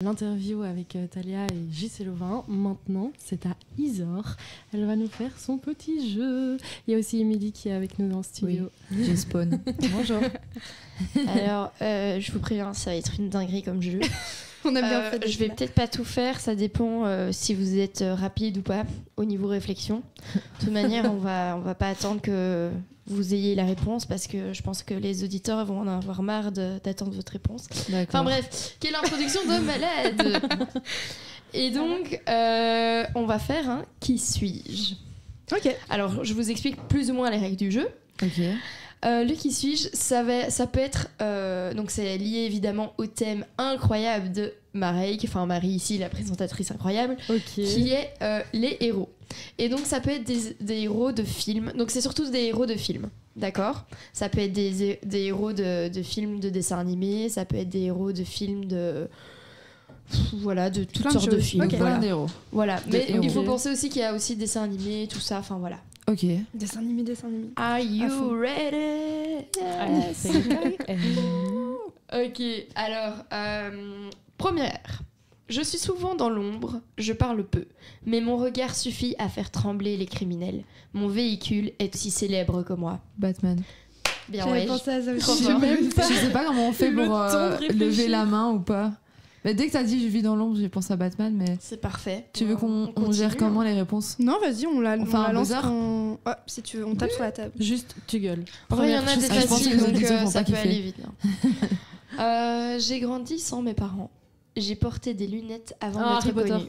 L'interview avec Talia et JC Lovin. Maintenant, c'est à Isor. Elle va nous faire son petit jeu. Il y a aussi Émilie qui est avec nous dans le studio. Oui, j'ai spawn. Bonjour. Alors, je vous préviens, ça va être une dinguerie comme jeu. On a bien fait. Je vais peut-être pas tout faire, ça dépend si vous êtes rapide ou pas au niveau réflexion. De toute manière, on va pas attendre que vous ayez la réponse parce que je pense que les auditeurs vont en avoir marre d'attendre votre réponse. Enfin bref, quelle introduction de malade. Et donc, on va faire un qui suis-je. Ok. Alors, je vous explique plus ou moins les règles du jeu. Ok. Le qui suis-je, ça peut être donc c'est lié évidemment au thème incroyable de Mareik, enfin Marie ici, la présentatrice incroyable, qui est les héros. Et donc ça peut être des héros de films, donc c'est surtout des héros de films, d'accord ? Ça peut être des héros de films de dessins animés, ça peut être des héros de films de toutes sortes de films. Okay. Voilà. Des héros. Voilà. Mais héros. il faut penser aussi qu'il y a aussi des dessins animés, tout ça, enfin voilà. Ok. Dessin animé. Are you ready? Yes. Ok, alors, première. Je suis souvent dans l'ombre, je parle peu, mais mon regard suffit à faire trembler les criminels. Mon véhicule est aussi célèbre que moi. Batman. Bien J'avais ouais. pensé à ça aussi. Je sais pas comment on fait Le pour temps de réfléchir. lever la main ou pas. Mais dès que t'as dit je vis dans l'ombre, j'ai pensé à Batman, mais C'est parfait. tu veux qu'on gère comment les réponses? Non, vas-y, on la lance buzzer quand... Oh, si tu veux, on tape sur la table. Juste, tu gueules. En vrai, il y en a des je pense que faciles, les donc auditeurs vont ça pas peut kiffer. aller vite. J'ai grandi sans mes parents. J'ai porté des lunettes avant d'être Harry Potter. connue.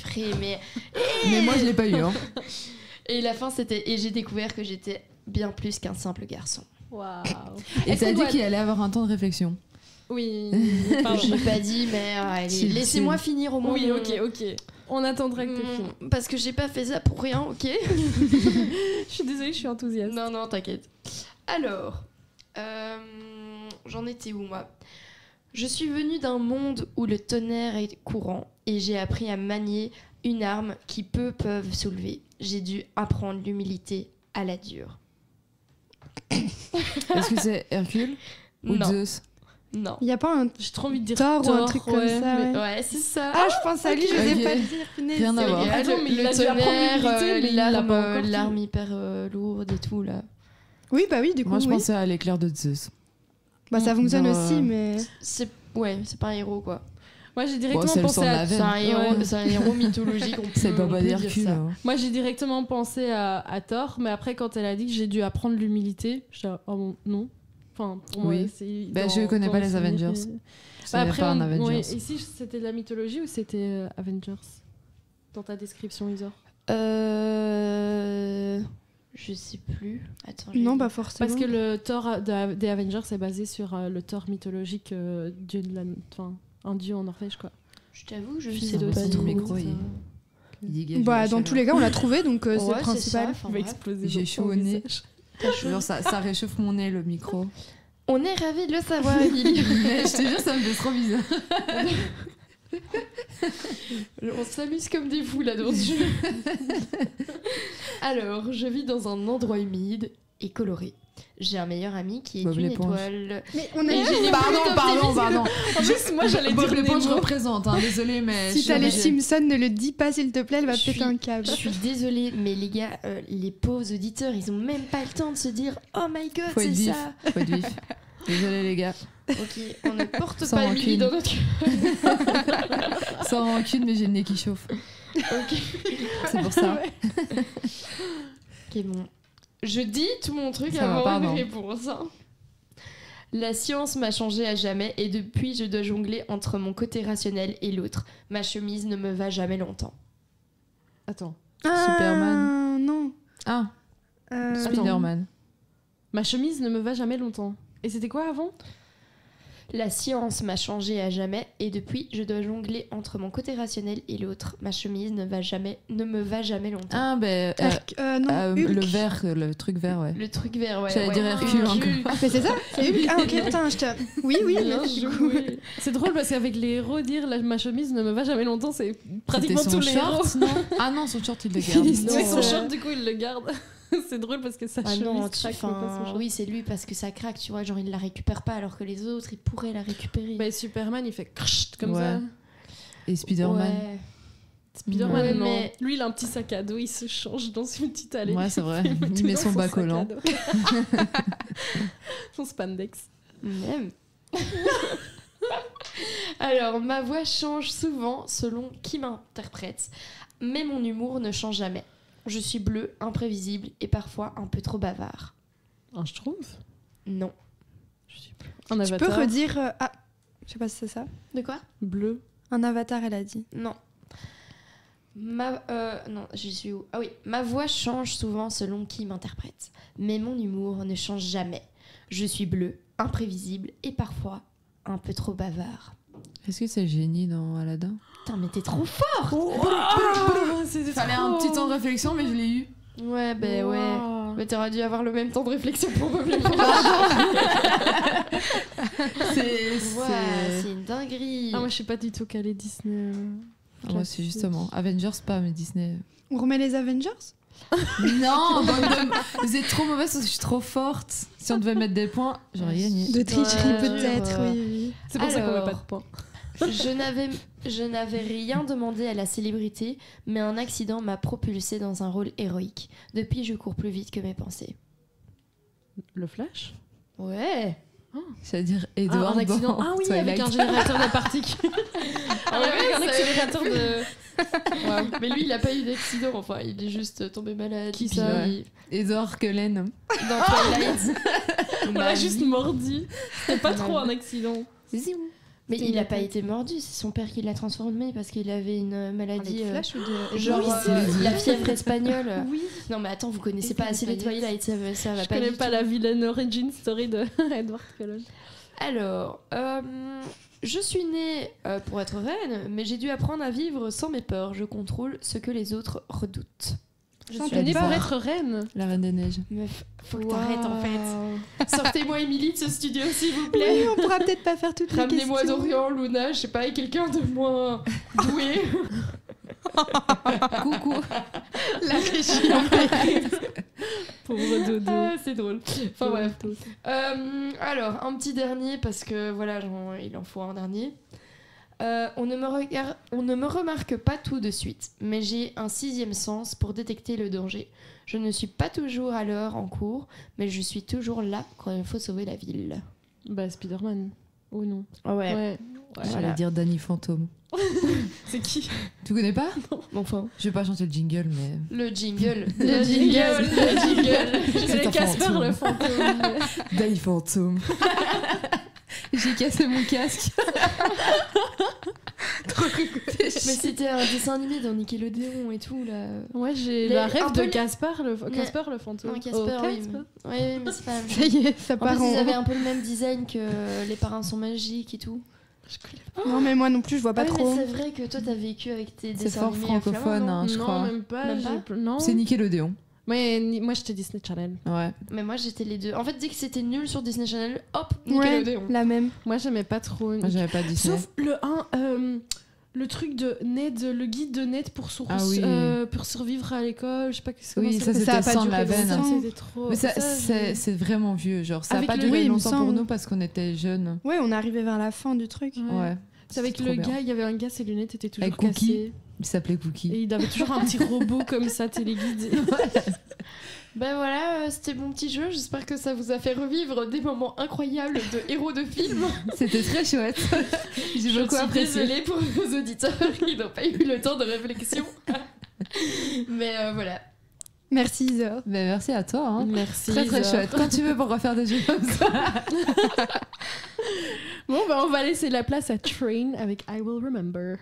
Purée, mais... Mais moi je l'ai pas eu. Hein. Et la fin, c'était... Et j'ai découvert que j'étais bien plus qu'un simple garçon. Waouh. Et Est-ce t'as qu'on dit doit- qu'il allait avoir un temps de réflexion. Oui. J'ai pas dit, mais allez, Chill, laissez-moi chill. finir au moins. Oui, ok. On attendra que tu finis. Parce que j'ai pas fait ça pour rien, ok? Je suis désolée, je suis enthousiaste. Non, t'inquiète. Alors, j'en étais où, moi? Je suis venue d'un monde où le tonnerre est courant et j'ai appris à manier une arme qui peu peuvent soulever. J'ai dû apprendre l'humilité à la dure. Est-ce que c'est Hercule ou Non. Zeus? Non. Il y a pas un J'ai trop envie de dire Thor ou un Thor, truc comme ouais, ça, mais- ouais. Ouais, c'est ça. Ah, je pense à lui, je Ok. sais pas le dire. Punaise. Rien à voir. Attends, mais il le a dû apprendre tonnerre, l'humilité, mais il l'a pas encore l'arme fait. hyper lourde et tout, là. Oui, bah oui, du coup, Moi je oui. pensais à l'éclair de Zeus. Bah ça fonctionne Genre, aussi, mais... C'est pas un héros, quoi. Moi, j'ai Bon, directement c'est le pensé sang de à... la veine. C'est un héros mythologique. C'est pas dire d'Hercule. ça. hein. Moi, j'ai directement pensé à Thor, mais après, quand elle a dit que j'ai dû apprendre l'humilité, je suis là, oh bon, non. Enfin, pour Oui. moi, c'est... Bah, je connais pas les Avengers. Bah, C'est après, pas un Avengers. ouais, ici, c'était de la mythologie ou c'était Avengers dans ta description, Isor? Je sais plus. Attends. Non, bah forcément. Parce que le Thor des Avengers est basé sur le Thor mythologique, dieu de la... enfin, un dieu en Norvège, quoi. Je t'avoue, je Puis sais c'est pas aussi trop. le micro, ça. Il dégage Bah la dans chaleur. tous les cas, on l'a trouvé, donc c'est Ouais, le principal. c'est ça, enfin, Il va bref. exploser. J'ai dans chaud ton au nez. visage. Genre, ça réchauffe mon nez le micro. On est ravis de le savoir, Émilie. Mais je te jure, ça me fait trop bizarre. On s'amuse comme des fous là dans ce jeu. Alors, je vis dans un endroit humide et coloré. J'ai un meilleur ami qui est Bob une l'éponge. étoile. Mais on Et a... j'ai les Pardon. En plus, moi, j'allais Bob dire l'éponge Nemo. représente, hein, désolé, mais je Si suis t'as les obligée. Simpsons, ne le dis pas s'il te plaît, elle va te Je péter suis- un câble. Je suis désolée, mais les gars, les pauvres auditeurs, ils ont même pas le temps de se dire oh my god, Faut c'est être vif. ça. Faut être vif. Désolé les gars. Ok, on ne porte Sans pas Émilie rancune. dans notre cœur. Sans rancune, mais j'ai le nez qui chauffe. Ok. C'est pour ça. Ok, bon. Je dis tout mon truc Ça va, avant pardon. une réponse. Hein. La science m'a changé à jamais et depuis je dois jongler entre mon côté rationnel et l'autre. Ma chemise ne me va jamais longtemps. Attends. Superman. Non. Ah, Euh, Spider-Man. Ma chemise ne me va jamais longtemps. Et c'était quoi avant? La science m'a changé à jamais et depuis je dois jongler entre mon côté rationnel et l'autre. Ma chemise ne me va jamais longtemps. Ah, ben. non, Hulk. le vert, le truc vert, ouais. Le truc vert, ouais. J'allais ouais. dire Hercule encore. Mais c'est ça, c'est Hulk. Ah ok, putain, je te... Oui, Bien mais du coup... joué. C'est drôle parce qu'avec les héros, dire ma chemise ne me va jamais longtemps, c'est pratiquement C'était son tous les héros. short, non? Ah non, son short, il le garde. Non. Avec son short, du coup, il le garde. C'est drôle parce que sa Ah chemise non, craque, mais pas son short. oui, c'est lui parce que ça craque, tu vois, genre il la récupère pas alors que les autres ils pourraient la récupérer. Bah, Superman, il fait crcht comme Ouais. ça. Et Spider-Man. Ouais. Spider-Man, Ouais, non. mais- Lui, il a un petit sac à dos, il se change dans une petite allée. Ouais, c'est vrai. Il met Il tout met dans son bas sac à collant. dos. Son spandex. Même. Alors, ma voix change souvent selon qui m'interprète, mais mon humour ne change jamais. Je suis bleue, imprévisible et parfois un peu trop bavard. Un schtroumpf. Non. Un Tu avatar. peux redire. Ah, je sais pas si c'est ça. De quoi? Bleu. Un avatar, elle a dit. Non. Non, j'y suis où? Ah oui, ma voix change souvent selon qui m'interprète, mais mon humour ne change jamais. Je suis bleue, imprévisible et parfois un peu trop bavard. Est-ce que c'est le génie dans Aladdin? Putain, mais t'es trop fort! Fallait un petit temps de réflexion, mais je l'ai eu. Ouais, ben ouais. Wow. Mais t'aurais dû avoir le même temps de réflexion probablement. Ouais, c'est une dinguerie. Ah, moi, je suis pas du tout calée Disney. Ah, moi, c'est justement. Avengers, pas, mais Disney. On remet les Avengers? Non, vous êtes trop mauvaise parce que je suis trop forte. Si on devait mettre des points, j'aurais gagné. De tricherie, Ouais, peut-être, ouais. oui. C'est pour ça qu'on met Alors. pas de points. Je n'avais rien demandé à la célébrité, mais un accident m'a propulsé dans un rôle héroïque. Depuis, je cours plus vite que mes pensées. Le Flash. Ouais. C'est-à-dire Ah, Edward un accident. dans Ah oui, Twilight. avec un générateur de particules. Avec un accélérateur de. Ouais. Mais lui, il a pas eu d'accident. Enfin, il est juste tombé malade. Qui puis ça Edward Cullen. dans Twilight. On l'a juste mordu. C'était pas trop Ouais. un accident. Mais il a pas été mordu, c'est son père qui l'a transformé parce qu'il avait une maladie. Flash ou de. Genre Oui, c'est les deux. la fièvre espagnole. Oui. Non mais attends, vous connaissez Et pas c'est assez les des Twilight, ça va Je pas connais du pas tout. la vilaine origin story de Edward Cullen. Alors, je suis née pour être reine, mais j'ai dû apprendre à vivre sans mes peurs. Je contrôle ce que les autres redoutent. Je Sans suis tes Née peurs. pour être reine. La Reine des Neiges. Meuf, faut que t'arrêtes en fait. Sortez-moi Émilie de ce studio s'il vous plaît. Oui, on pourra peut-être pas faire toutes les questions. Ramenez-moi Dorian, Luna, je sais pas, et quelqu'un de moins doué. Coucou. La régie en fait. Pauvre Dodo. Ah, c'est drôle. Enfin bref. Alors, un petit dernier, parce que voilà, il en faut un dernier. On ne me remarque pas tout de suite, mais j'ai un sixième sens pour détecter le danger. Je ne suis pas toujours à l'heure en cours, mais je suis toujours là quand il faut sauver la ville. Bah, Spider-Man. Oh non. Ouais. Ouais. J'allais dire Danny Fantôme. C'est qui? Tu connais pas? Enfin, Je vais pas chanter le jingle, mais. le jingle. Le jingle. Le jingle. Je connais un Casper fantôme. le fantôme. Danny Fantôme. J'ai cassé mon casque. Mais c'était un dessin animé dans Nickelodeon et tout là. Ouais, j'ai Les- la un rêve peu de les- Casper le fantôme. Non, Casper, Oh, oui. Casper. Oui, mais c'est pas la même Ça chose. y est, ça En part plus, ils en. avaient un peu le même design que les parrains sont magiques et tout. Je connais Non, mais moi non plus, je vois pas Ah oui, trop. mais c'est vrai que toi, t'as vécu avec tes C'est dessins fort animés francophone, flamands, hein, je non, crois. même pas. Même Non. C'est Nickelodeon. Mais moi, j'étais Disney Channel. Ouais. non mais moi, j'étais les deux. En fait, dès que c'était nul sur Disney Channel, hop, Ouais, Nickelodeon. la même. Moi, j'aimais pas trop. Moi, j'avais pas Disney. Sauf le truc de Ned, le guide de Ned pour, Ah oui. pour survivre à l'école. Je sais pas ce que Oui, ça, Ça c'était a pas sans duré la veine. longtemps. C'était trop. Mais ça, ça, c'est vraiment vieux. Genre, ça a Avec pas le- duré oui, il me longtemps pour semble. nous parce qu'on était jeunes. Ouais, on est arrivé vers la fin du truc. Ouais. Ouais. C'est avec C'était le trop bien. gars, il y avait un gars, ses lunettes étaient toujours Avec Cookie. cassées. Il s'appelait Cookie. Et il avait toujours un petit robot comme ça, téléguidé. Ben voilà, c'était mon petit jeu. J'espère que ça vous a fait revivre des moments incroyables de héros de films. C'était très chouette. J'ai Je beaucoup suis apprécié. désolée pour nos auditeurs qui n'ont pas eu le temps de réflexion. Mais voilà. Merci Isa. Ben, merci à toi. Hein. Merci. Très très Isa. chouette. Quand tu veux pour refaire des jeux comme ça. Bon, ben on va laisser la place à Train avec I Will Remember.